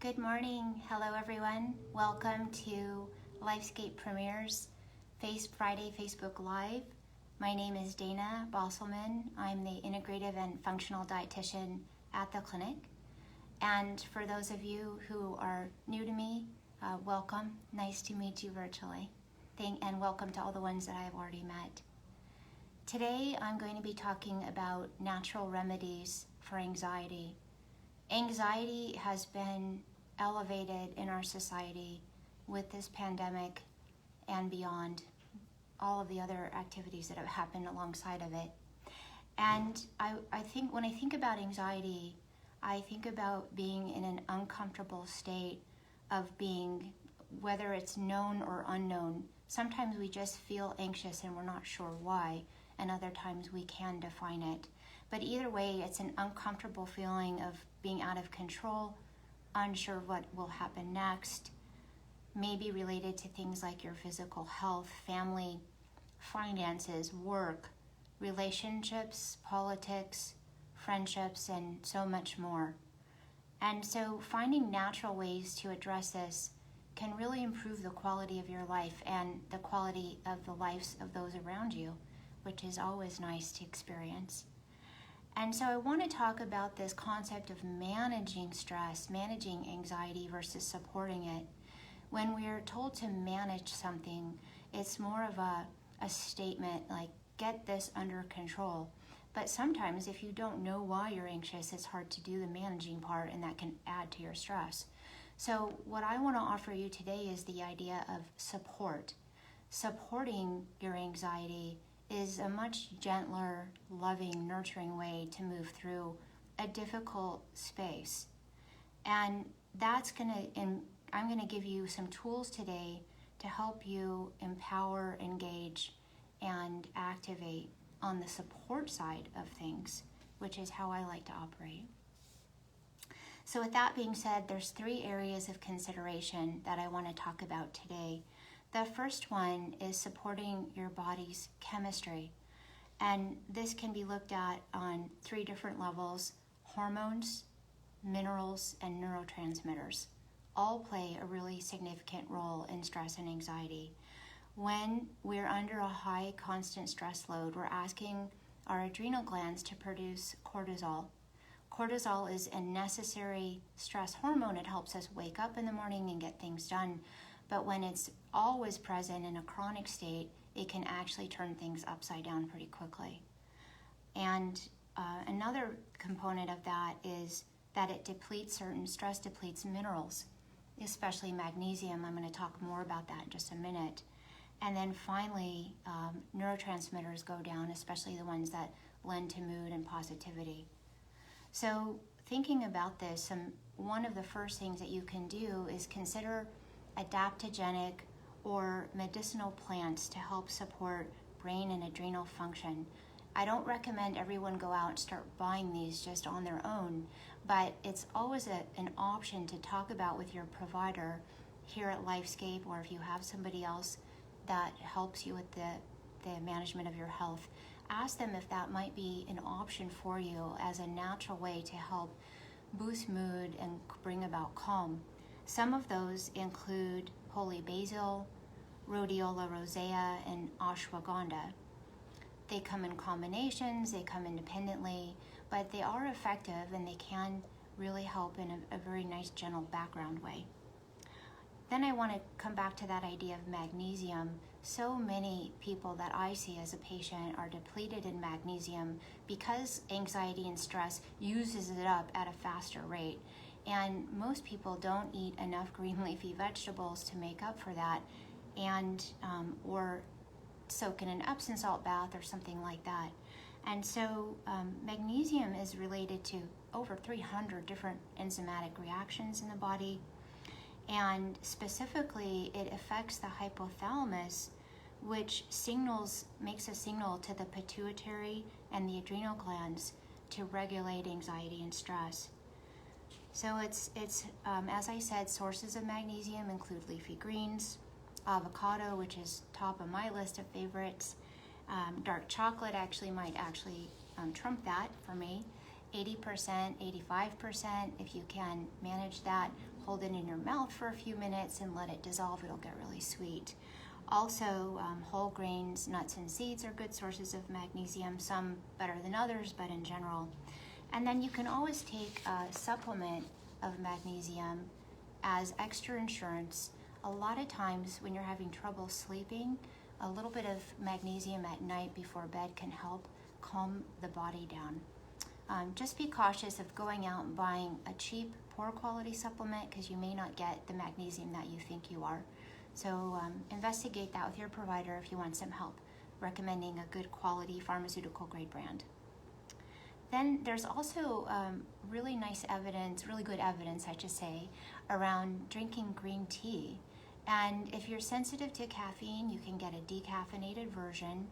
Good morning. Hello, everyone. Welcome to LifeScape Premieres Friday Facebook Live. My name is Dana Bosselmann. I'm the Integrative and Functional Dietitian at the clinic. And for those of you who are new to me, welcome. Nice to meet you virtually. And welcome to all the ones that I have already met. Today, I'm going to be talking about natural remedies for anxiety. Anxiety has been elevated in our society with this pandemic and beyond, all of the other activities that have happened alongside of it. And I think when I think about anxiety, I think about being in an uncomfortable state of being, whether it's known or unknown. Sometimes we just feel anxious and we're not sure why, and other times we can define it. But either way, it's an uncomfortable feeling of being out of control, unsure what will happen next, maybe related to things like your physical health, family, finances, work, relationships, politics, friendships, and so much more. And so finding natural ways to address this can really improve the quality of your life and the quality of the lives of those around you, which is always nice to experience. And so I want to talk about this concept of managing stress, managing anxiety versus supporting it. When we are told to manage something, it's more of a statement like, get this under control. But sometimes if you don't know why you're anxious, it's hard to do the managing part, and that can add to your stress. So what I want to offer you today is the idea of support. Supporting your anxiety is a much gentler, loving, nurturing way to move through a difficult space. And I'm going to give you some tools today to help you empower, engage, and activate on the support side of things, which is how I like to operate. So with that being said, there's 3 areas of consideration that I want to talk about today. The first one is supporting your body's chemistry. And this can be looked at on 3 different levels: hormones, minerals, and neurotransmitters. All play a really significant role in stress and anxiety. When we're under a high constant stress load, we're asking our adrenal glands to produce cortisol. Cortisol is a necessary stress hormone. It helps us wake up in the morning and get things done. But when it's always present in a chronic state, it can actually turn things upside down pretty quickly. And another component of that is that it depletes stress depletes minerals, especially magnesium. I'm going to talk more about that in just a minute. And then finally, neurotransmitters go down, especially the ones that lend to mood and positivity. So thinking about this, one of the first things that you can do is consider adaptogenic or medicinal plants to help support brain and adrenal function. I don't recommend everyone go out and start buying these just on their own, but it's always an option to talk about with your provider here at LifeScape, or if you have somebody else that helps you with the management of your health. Ask them if that might be an option for you as a natural way to help boost mood and bring about calm. Some of those include holy basil, rhodiola rosea, and ashwagandha. They come in combinations, they come independently, but they are effective and they can really help in a very nice, gentle background way. Then I want to come back to that idea of magnesium. So many people that I see as a patient are depleted in magnesium because anxiety and stress uses it up at a faster rate. And most people don't eat enough green leafy vegetables to make up for that, and or soak in an Epsom salt bath or something like that. And so magnesium is related to over 300 different enzymatic reactions in the body. And specifically, it affects the hypothalamus, which makes a signal to the pituitary and the adrenal glands to regulate anxiety and stress. So it's as I said, sources of magnesium include leafy greens, avocado, which is top of my list of favorites. Dark chocolate might trump that for me. 80%, 85%. If you can manage that, hold it in your mouth for a few minutes and let it dissolve. It'll get really sweet. Also, whole grains, nuts, and seeds are good sources of magnesium, some better than others, but in general. And then you can always take a supplement of magnesium as extra insurance. A lot of times when you're having trouble sleeping, a little bit of magnesium at night before bed can help calm the body down. Just be cautious of going out and buying a cheap, poor quality supplement because you may not get the magnesium that you think you are. So investigate that with your provider if you want some help, recommending a good quality pharmaceutical grade brand. Then there's also really good evidence, I should say, around drinking green tea. And if you're sensitive to caffeine, you can get a decaffeinated version.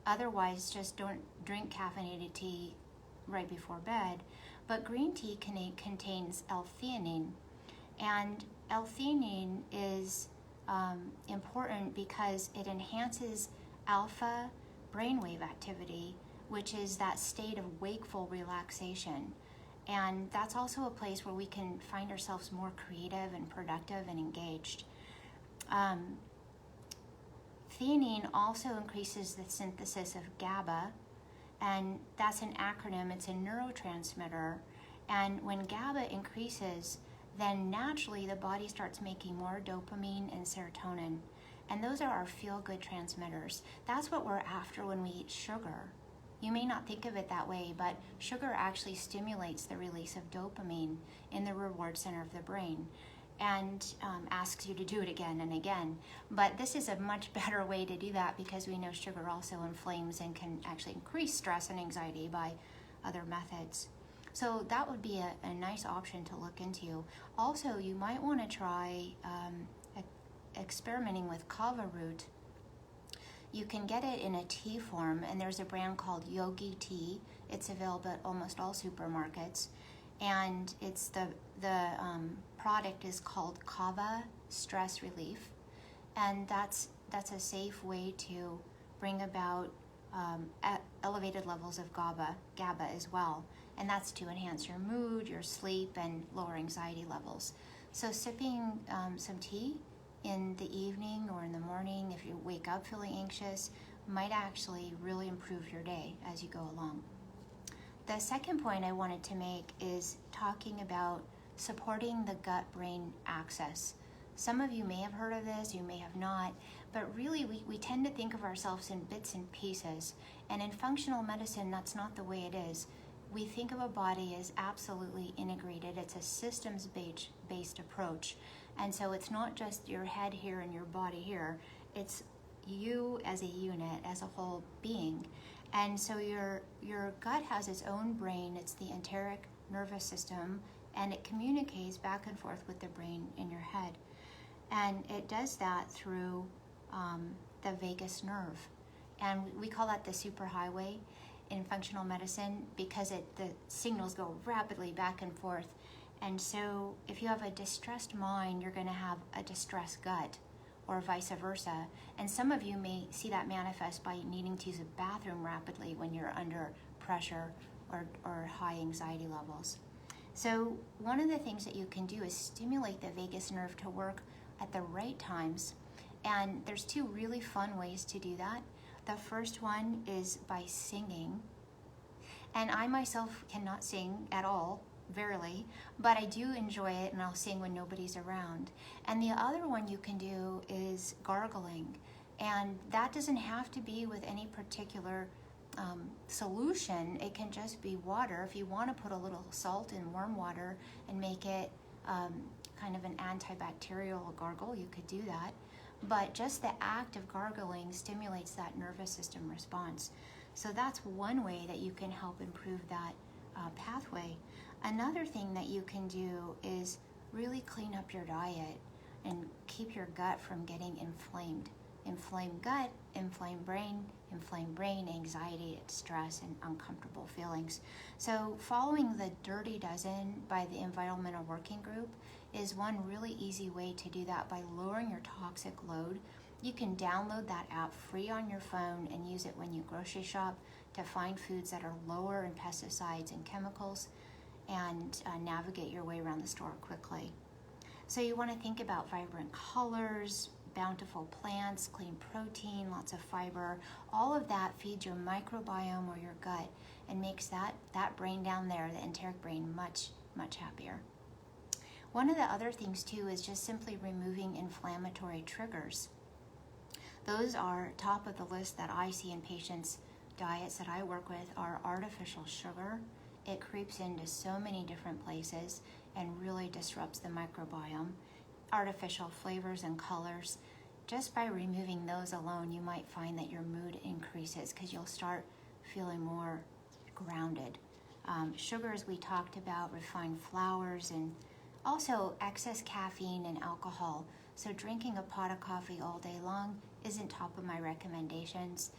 Otherwise, just don't drink caffeinated tea right before bed. But green tea contains L-theanine. And L-theanine is important because it enhances alpha brainwave activity, which is that state of wakeful relaxation. And that's also a place where we can find ourselves more creative and productive and engaged. Theanine also increases the synthesis of GABA, and that's an acronym, it's a neurotransmitter. And when GABA increases, then naturally the body starts making more dopamine and serotonin. And those are our feel-good transmitters. That's what we're after when we eat sugar. You may not think of it that way, but sugar actually stimulates the release of dopamine in the reward center of the brain and asks you to do it again and again. But this is a much better way to do that because we know sugar also inflames and can actually increase stress and anxiety by other methods. So that would be a nice option to look into. Also, you might want to try experimenting with kava root. You can get it in a tea form, and there's a brand called Yogi Tea. It's available at almost all supermarkets, and it's the product is called Kava Stress Relief, and that's a safe way to bring about elevated levels of GABA as well, and that's to enhance your mood, your sleep, and lower anxiety levels. So sipping some tea in the evening or in the morning, if you wake up feeling anxious, might actually really improve your day as you go along. The second point I wanted to make is talking about supporting the gut-brain axis. Some of you may have heard of this, you may have not, but really we tend to think of ourselves in bits and pieces, and in functional medicine, that's not the way it is. We think of a body as absolutely integrated. It's a systems-based approach. And so it's not just your head here and your body here, it's you as a unit, as a whole being. And so your gut has its own brain, it's the enteric nervous system, and it communicates back and forth with the brain in your head. And it does that through the vagus nerve. And we call that the superhighway in functional medicine because the signals go rapidly back and forth. And so if you have a distressed mind, you're going to have a distressed gut, or vice versa. And some of you may see that manifest by needing to use a bathroom rapidly when you're under pressure or high anxiety levels. So one of the things that you can do is stimulate the vagus nerve to work at the right times. And there's two really fun ways to do that. The first one is by singing. And I myself cannot sing at all, verily, but I do enjoy it, and I'll sing when nobody's around. And the other one you can do is gargling, and that doesn't have to be with any particular solution. It can just be water. If you want to put a little salt in warm water and make it kind of an antibacterial gargle, you could do that. But just the act of gargling stimulates that nervous system response. So that's one way that you can help improve that pathway. Another thing that you can do is really clean up your diet and keep your gut from getting inflamed. Inflamed gut, inflamed brain, anxiety, stress, and uncomfortable feelings. So following the Dirty Dozen by the Environmental Working Group is one really easy way to do that by lowering your toxic load. You can download that app free on your phone and use it when you grocery shop to find foods that are lower in pesticides and chemicals and navigate your way around the store quickly. So you want to think about vibrant colors, bountiful plants, clean protein, lots of fiber. All of that feeds your microbiome or your gut and makes that brain down there, the enteric brain, much, much happier. One of the other things too is just simply removing inflammatory triggers. Those are top of the list that I see in patients' diets that I work with are artificial sugar. It creeps into so many different places and really disrupts the microbiome. Artificial flavors and colors. Just by removing those alone, you might find that your mood increases because you'll start feeling more grounded. Sugars we talked about, refined flours, and also excess caffeine and alcohol. So drinking a pot of coffee all day long isn't top of my recommendations.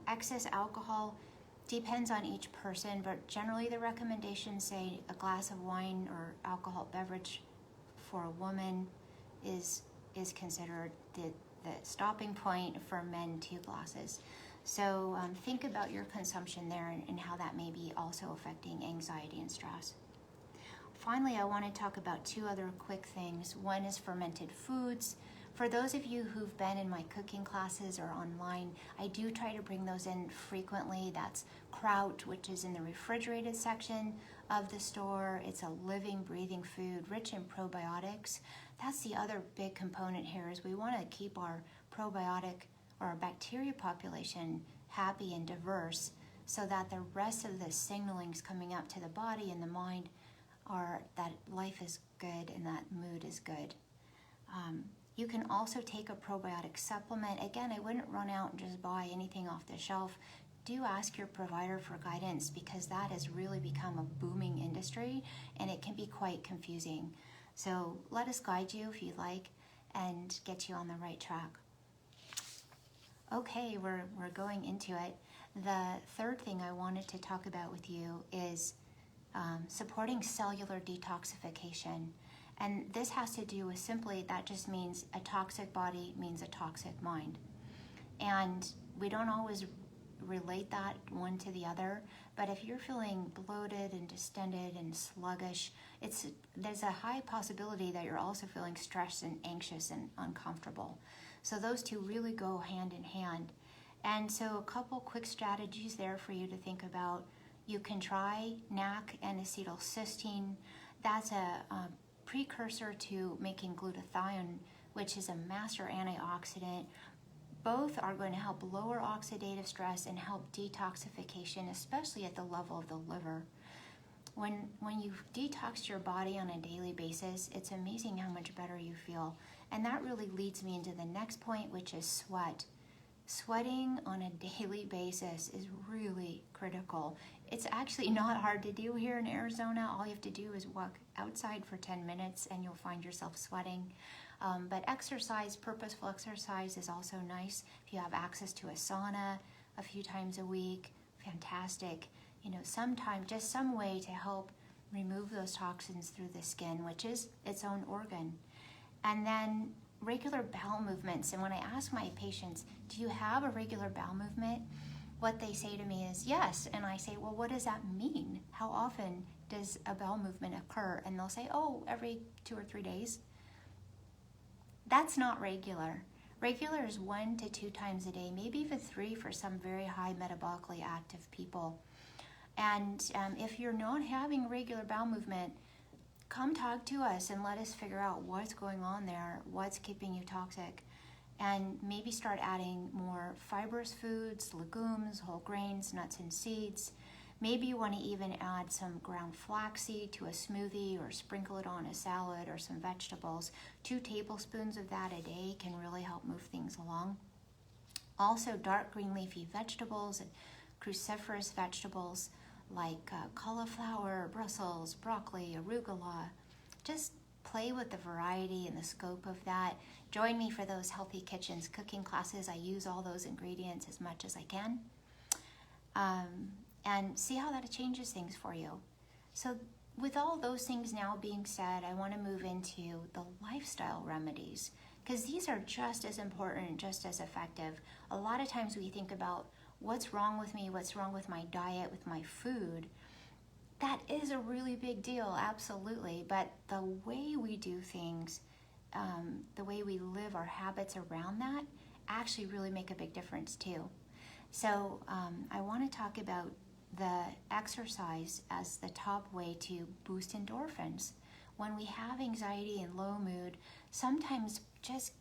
Excess alcohol depends on each person, but generally the recommendations say a glass of wine or alcohol beverage for a woman is considered the stopping point. For men, 2 glasses. So think about your consumption there and how that may be also affecting anxiety and stress. Finally, I want to talk about 2 other quick things. One is fermented foods. For those of you who've been in my cooking classes or online, I do try to bring those in frequently. That's kraut, which is in the refrigerated section of the store. It's a living, breathing food rich in probiotics. That's the other big component here is we want to keep our probiotic or our bacteria population happy and diverse so that the rest of the signalings coming up to the body and the mind are that life is good and that mood is good. You can also take a probiotic supplement. Again, I wouldn't run out and just buy anything off the shelf. Do ask your provider for guidance because that has really become a booming industry and it can be quite confusing. So let us guide you if you'd like and get you on the right track. Okay, we're going into it. The third thing I wanted to talk about with you is supporting cellular detoxification. And this has to do with simply, that just means a toxic body means a toxic mind. And we don't always relate that one to the other, but if you're feeling bloated and distended and sluggish, there's a high possibility that you're also feeling stressed and anxious and uncomfortable. So those 2 really go hand in hand. And so a couple quick strategies there for you to think about. You can try NAC and acetylcysteine. That's a precursor to making glutathione, which is a master antioxidant. Both are going to help lower oxidative stress and help detoxification, especially at the level of the liver. When you've detoxed your body on a daily basis, it's amazing how much better you feel. And that really leads me into the next point, which is sweat. Sweating on a daily basis is really critical. It's actually not hard to do here in Arizona. All you have to do is walk outside for 10 minutes and you'll find yourself sweating. But exercise, purposeful exercise is also nice. If you have access to a sauna a few times a week, fantastic. Sometime, just some way to help remove those toxins through the skin, which is its own organ. And then regular bowel movements. And when I ask my patients, do you have a regular bowel movement? What they say to me is yes. And I say, well, what does that mean? How often does a bowel movement occur? And they'll say, oh, every 2 or 3 days. That's not regular. Regular is 1 to 2 times a day, maybe even 3 for some very high metabolically active people. And if you're not having regular bowel movement, come talk to us and let us figure out what's going on there, what's keeping you toxic, and maybe start adding more fibrous foods, legumes, whole grains, nuts and seeds. Maybe you want to even add some ground flaxseed to a smoothie or sprinkle it on a salad or some vegetables. 2 tablespoons of that a day can really help move things along. Also, dark green leafy vegetables and cruciferous vegetables like cauliflower, Brussels, broccoli, arugula. Just play with the variety and the scope of that. Join me for those Healthy Kitchens cooking classes. I use all those ingredients as much as I can. And see how that changes things for you. So with all those things now being said, I want to move into the lifestyle remedies because these are just as important and just as effective. A lot of times we think about what's wrong with me, what's wrong with my diet, with my food, that is a really big deal, absolutely. But the way we do things, the way we live, our habits around that actually really make a big difference too. So I want to talk about the exercise as the top way to boost endorphins. When we have anxiety and low mood, sometimes just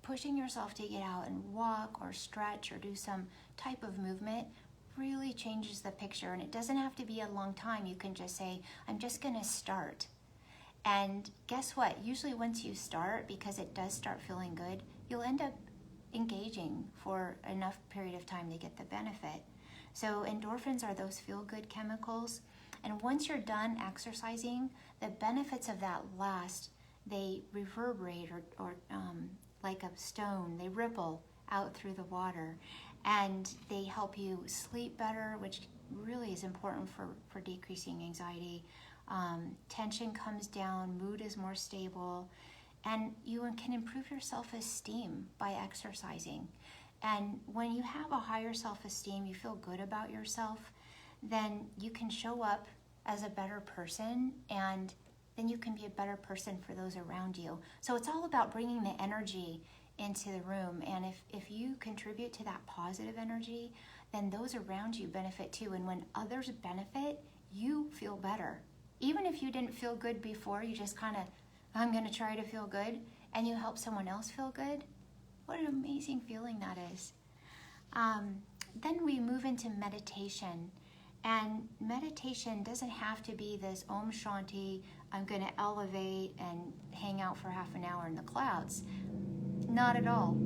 pushing yourself to get out and walk or stretch or do some type of movement really changes the picture. And it doesn't have to be a long time. You can just say, I'm just going to start. And guess what? Usually once you start, because it does start feeling good, you'll end up engaging for enough period of time to get the benefit. So endorphins are those feel-good chemicals. And once you're done exercising, the benefits of that last. They reverberate or like a stone. They ripple out through the water. And they help you sleep better, which really is important for decreasing anxiety. Tension comes down, mood is more stable, and you can improve your self-esteem by exercising. And when you have a higher self-esteem, you feel good about yourself, then you can show up as a better person, and then you can be a better person for those around you. So it's all about bringing the energy into the room, and if you contribute to that positive energy, then those around you benefit too. And when others benefit, you feel better. Even if you didn't feel good before, you just kind of, I'm going to try to feel good, and you help someone else feel good. What an amazing feeling that is. Then we move into meditation. And meditation doesn't have to be this Om Shanti, I'm going to elevate and hang out for half an hour in the clouds. Not at all.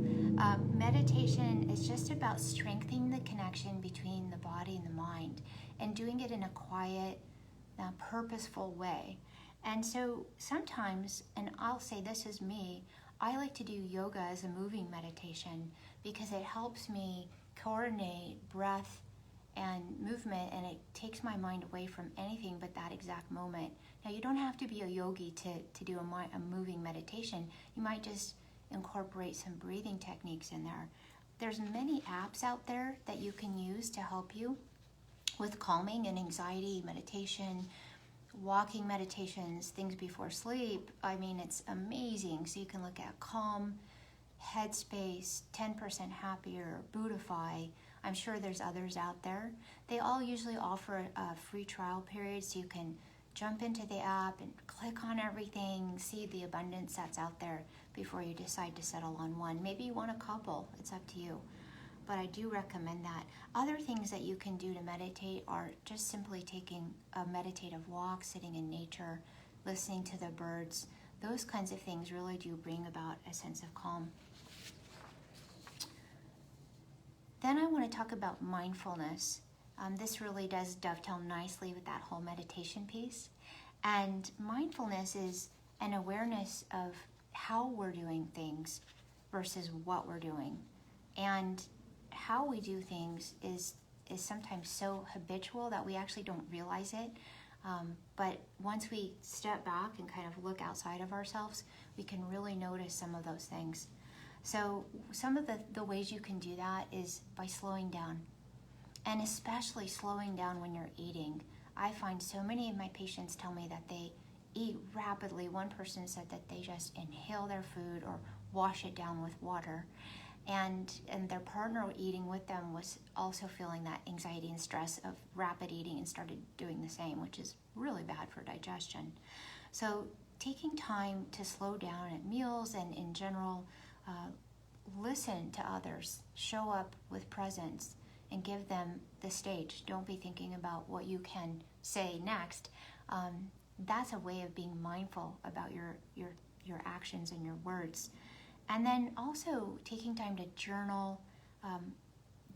Meditation is just about strengthening the connection between the body and the mind and doing it in a quiet, purposeful way. And so sometimes, and I'll say this is me, I like to do yoga as a moving meditation because it helps me coordinate breath and movement, and it takes my mind away from anything but that exact moment. Now, you don't have to be a yogi to do a moving meditation. You might just incorporate some breathing techniques in there. There's many apps out there that you can use to help you with calming and anxiety meditation, walking meditations, things before sleep. I mean, it's amazing. So you can look at Calm, Headspace, 10% Happier, Buddhify. I'm sure there's others out there. They all usually offer a free trial period, so you can jump into the app and click on everything, see the abundance that's out there before you decide to settle on one. Maybe you want a couple, it's up to you. But I do recommend that. Other things that you can do to meditate are just simply taking a meditative walk, sitting in nature, listening to the birds. Those kinds of things really do bring about a sense of calm. Then I want to talk about mindfulness. This really does dovetail nicely with that whole meditation piece. And mindfulness is an awareness of how we're doing things versus what we're doing. And how we do things is sometimes so habitual that we actually don't realize it. But once we step back and kind of look outside of ourselves, we can really notice some of those things. So some of the ways you can do that is by slowing down, and especially slowing down when you're eating. I find so many of my patients tell me that they eat rapidly. One person said that they just inhale their food or wash it down with water. And their partner eating with them was also feeling that anxiety and stress of rapid eating and started doing the same, which is really bad for digestion. So taking time to slow down at meals and in general, listen to others, show up with presence, and give them the stage. Don't be thinking about what you can say next. That's a way of being mindful about your actions and your words. And then also taking time to journal.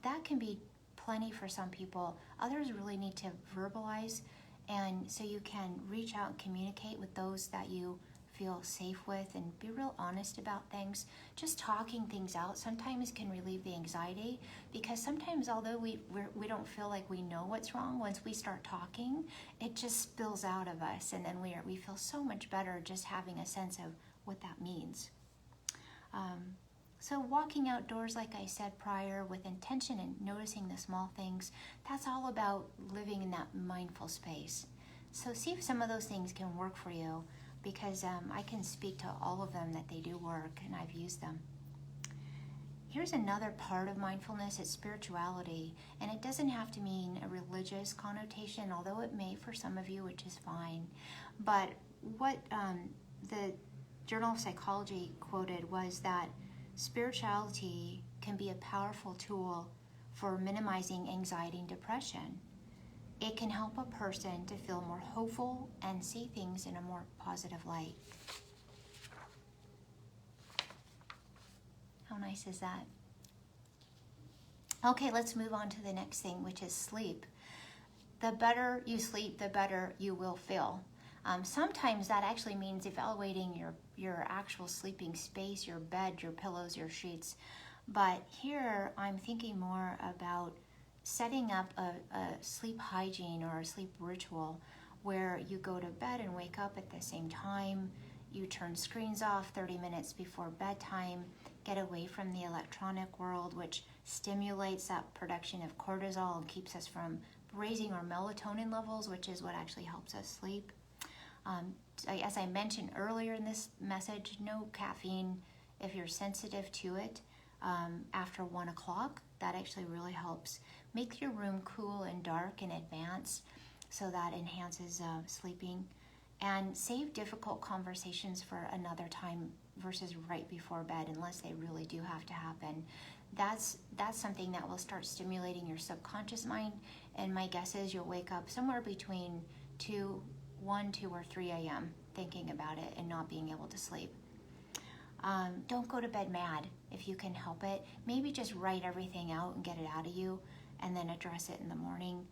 That can be plenty for some people. Others really need to verbalize, and so you can reach out and communicate with those that you feel safe with and be real honest about things. Just talking things out sometimes can relieve the anxiety, because sometimes although we don't feel like we know what's wrong, once we start talking, it just spills out of us, and then we feel so much better just having a sense of what that means. So walking outdoors, like I said prior, with intention and noticing the small things, that's all about living in that mindful space. So see if some of those things can work for you, because I can speak to all of them that they do work, and I've used them. Here's another part of mindfulness, it's spirituality, and it doesn't have to mean a religious connotation, although it may for some of you, which is fine. But what the Journal of Psychology quoted was that spirituality can be a powerful tool for minimizing anxiety and depression. It can help a person to feel more hopeful and see things in a more positive light. How nice is that? Okay, let's move on to the next thing, which is sleep. The better you sleep, the better you will feel. Sometimes that actually means evaluating your actual sleeping space, your bed, your pillows, your sheets. But here I'm thinking more about setting up a sleep hygiene or a sleep ritual where you go to bed and wake up at the same time. You turn screens off 30 minutes before bedtime, get away from the electronic world, which stimulates that production of cortisol and keeps us from raising our melatonin levels, which is what actually helps us sleep. As I mentioned earlier in this message, no caffeine if you're sensitive to it after 1 o'clock. That actually really helps. Make your room cool and dark in advance, so that enhances sleeping. And save difficult conversations for another time versus right before bed, unless they really do have to happen. That's something that will start stimulating your subconscious mind, and my guess is you'll wake up somewhere between 1, 2, or 3 a.m. thinking about it and not being able to sleep. Don't go to bed mad if you can help it. Maybe just write everything out and get it out of you, and then address it in the morning.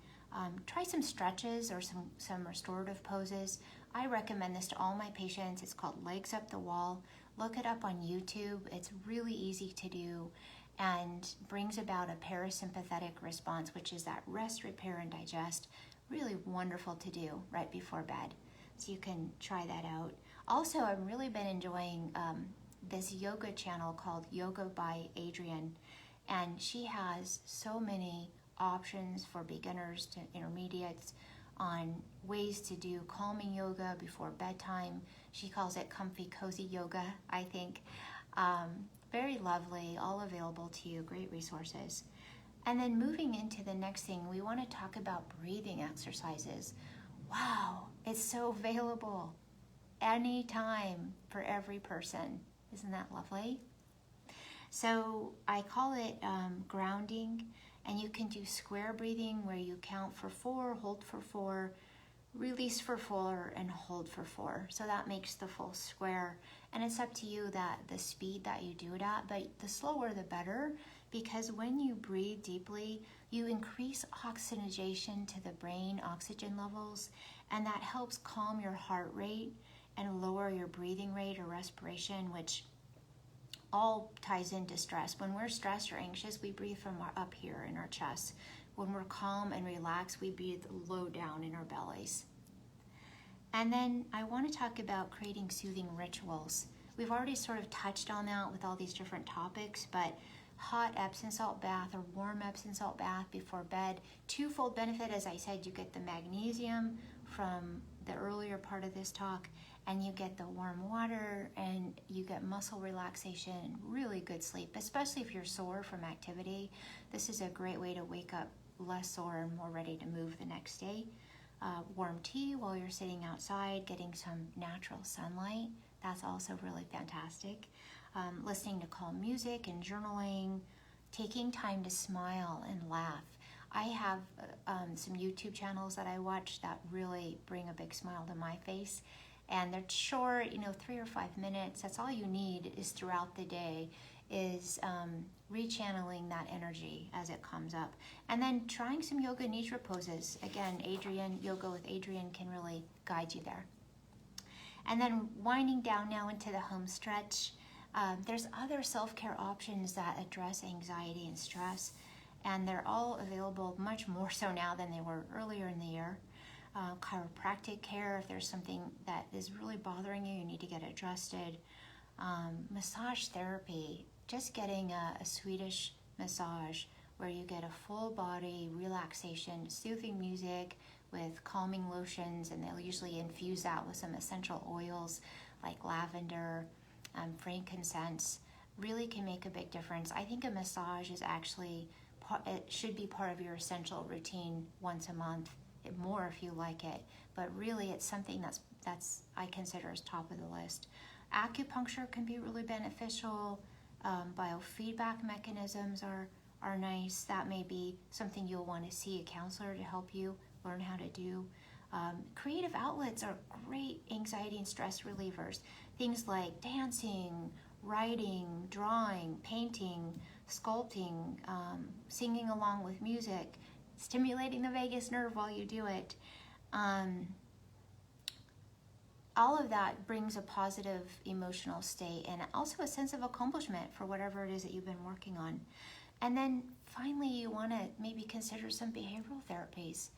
Try some stretches or some restorative poses. I recommend this to all my patients. It's called Legs Up the Wall. Look it up on YouTube. It's really easy to do and brings about a parasympathetic response, which is that rest, repair, and digest. Really wonderful to do right before bed. So you can try that out. Also, I've really been enjoying this yoga channel called Yoga by Adriene, and she has so many options for beginners to intermediates on ways to do calming yoga before bedtime. She calls it comfy, cozy yoga, I think. Very lovely, all available to you, great resources. And then moving into the next thing, we want to talk about breathing exercises. Wow, it's so available anytime for every person. Isn't that lovely? So I call it grounding, and you can do square breathing where you count for 4, hold for 4, release for 4, and hold for 4. So that makes the full square. And it's up to you that the speed that you do it at, but the slower the better, because when you breathe deeply, you increase oxygenation to the brain, oxygen levels, and that helps calm your heart rate and lower your breathing rate or respiration, which all ties into stress. When we're stressed or anxious, we breathe from up here in our chest. When we're calm and relaxed, we breathe low down in our bellies. And then I want to talk about creating soothing rituals. We've already sort of touched on that with all these different topics, but hot Epsom salt bath or warm Epsom salt bath before bed. Twofold benefit, as I said, you get the magnesium from the earlier part of this talk, and you get the warm water, and you get muscle relaxation, really good sleep, especially if you're sore from activity. This is a great way to wake up less sore and more ready to move the next day. Warm tea while you're sitting outside, getting some natural sunlight. That's also really fantastic. Listening to calm music and journaling, taking time to smile and laugh. I have some YouTube channels that I watch that really bring a big smile to my face. And they're short, 3 or 5 minutes. That's all you need is throughout the day is rechanneling that energy as it comes up. And then trying some yoga nidra poses. Again, Yoga with Adriene can really guide you there. And then winding down now into the home stretch. There's other self-care options that address anxiety and stress, and they're all available much more so now than they were earlier in the year. Chiropractic care, if there's something that is really bothering you, you need to get adjusted. Massage therapy, just getting a Swedish massage where you get a full body relaxation, soothing music with calming lotions, and they'll usually infuse that with some essential oils like lavender, frankincense, really can make a big difference. I think a massage is actually, it should be part of your essential routine once a month, more if you like it, but really it's something that's I consider as top of the list. Acupuncture can be really beneficial. Biofeedback mechanisms are nice. That may be something you'll want to see a counselor to help you learn how to do. Creative outlets are great anxiety and stress relievers. Things like dancing, writing, drawing, painting, sculpting, singing along with music, stimulating the vagus nerve while you do it. All of that brings a positive emotional state and also a sense of accomplishment for whatever it is that you've been working on. And then finally, you want to maybe consider some behavioral therapies.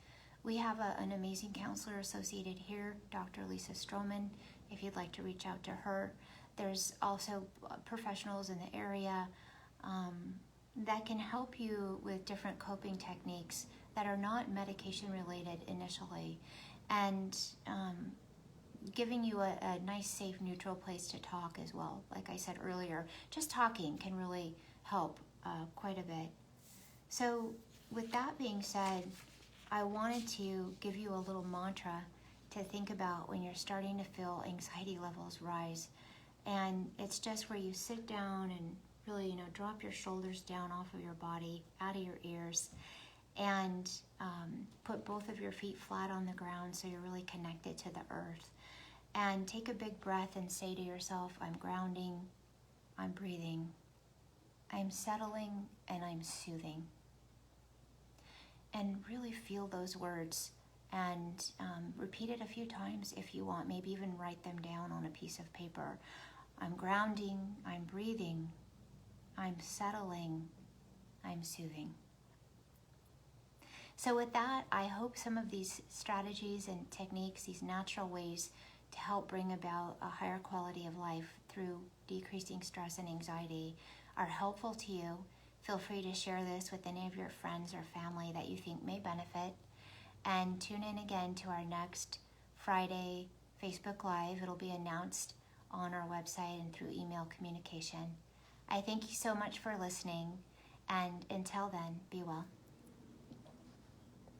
We have an amazing counselor associated here, Dr. Lisa Stroman, if you'd like to reach out to her. There's also professionals in the area that can help you with different coping techniques that are not medication related initially, and giving you a nice, safe, neutral place to talk as well. Like I said earlier, just talking can really help quite a bit. So with that being said, I wanted to give you a little mantra to think about when you're starting to feel anxiety levels rise. And it's just where you sit down and really, drop your shoulders down off of your body, out of your ears, and put both of your feet flat on the ground so you're really connected to the earth. And take a big breath and say to yourself, I'm grounding, I'm breathing, I'm settling, and I'm soothing. And really feel those words and repeat it a few times if you want. Maybe even write them down on a piece of paper. I'm grounding, I'm breathing, I'm settling, I'm soothing. So with that, I hope some of these strategies and techniques, these natural ways to help bring about a higher quality of life through decreasing stress and anxiety are helpful to you. Feel free to share this with any of your friends or family that you think may benefit. And tune in again to our next Friday Facebook Live. It'll be announced on our website and through email communication. I thank you so much for listening, and until then, be well.